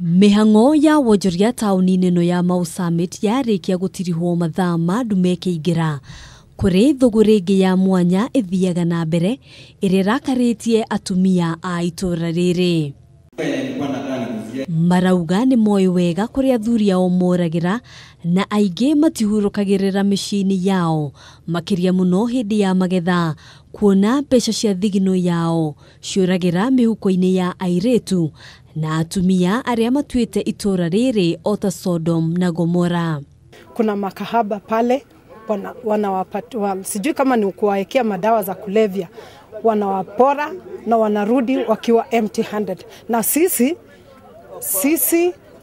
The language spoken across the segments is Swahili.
Mihango ya wonjoria tauni-inĩ no ya Mau Summit yarĩkia gũtirihwo mathaa ma ndume kĩingĩra kũrĩ thũgũrĩ ĩngĩ ya mwanya ĩthiaga na mbere ĩrĩa ĩrakarĩtie atumia a itũra rĩrĩ. Marauga nĩ moĩ wega kũrĩa athuri ao moragĩra na aingĩ matihurũkagĩrĩra mĩciĩ-inĩ yao makĩria mũno hĩndĩ ya magetha, kuona mbeca cia thigino yao ciũragĩra mĩhuko-inĩ ya airĩtu na atumia arĩa matuĩte itũra rĩrĩ o ta Sodom na Gomora. Kuna makahaba pale sijui kama ni kuwaekea madawa za kulevya, wanawapora na wanarudi wakiwa empty handed, na sisi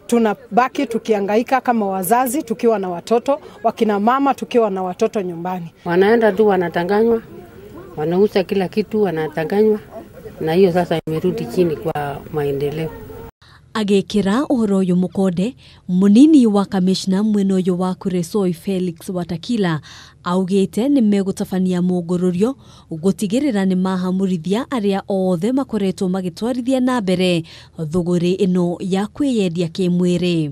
tunabaki tukihangaika kama wazazi tukiwa na watoto, wakina mama tukiwa na watoto nyumbani. Wanaenda tu wanatanganywa, wanauza kila kitu wanatanganywa, na hiyo sasa imerudi chini kwa maendeleo. Agekĩra ũhoro ũyũ mũkonde, mũnini wa kamishna mwena ũyũ wa Kuresoi Felix Watakila augĩte nĩ megũtabania mũngũrũrio gũtigĩrĩra nĩ mahamũrithia arĩa othe makoretwo magĩtwarithia na mbere thũgũrĩ ĩno ya kwĩyendia kĩmwĩrĩ.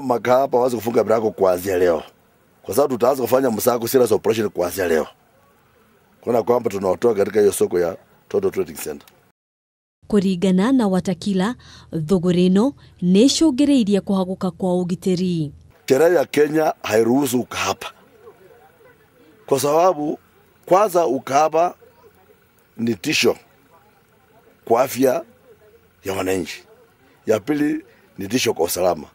Makahaba waanze kufunga milango kuanzia leo, kwa sababu tutaanza kufanya msako serious operation kuanzia leo. Kuna kwamba tunawatoa katika hiyo soko ya Total Trading Center. Kũringana na Watakila, thũgũrĩ ĩno nĩ ĩcũngĩrĩirie kũhagũka kwa ũgitĩri. Sheria ya Kenya hairuhusu ukahaba, kwa sababu kwanza ukahaba ni tisho kwa afya ya wananchi, ya pili ni tisho kwa usalama.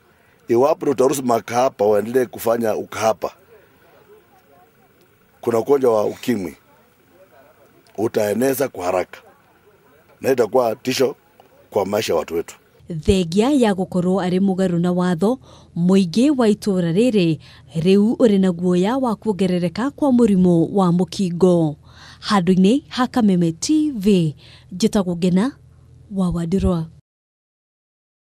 Iwapo tutaruhusu makahaba waendelee kufanya ukahaba, kuna ugonjwa wa ukimwi utaeneza kwa haraka na itakuwa tisho kwa maisha ya watu wetu. Thengia ya gũkorwo arĩ mũgarũ na watho, mũingĩ wa itũra rĩrĩ rĩu ũrĩ na guoya wa kuongerereka kwa mũrimũ wa mũkingo. Handũ-inĩ ha Kameme TV, njĩtagwo Ngena wa Wandirwa.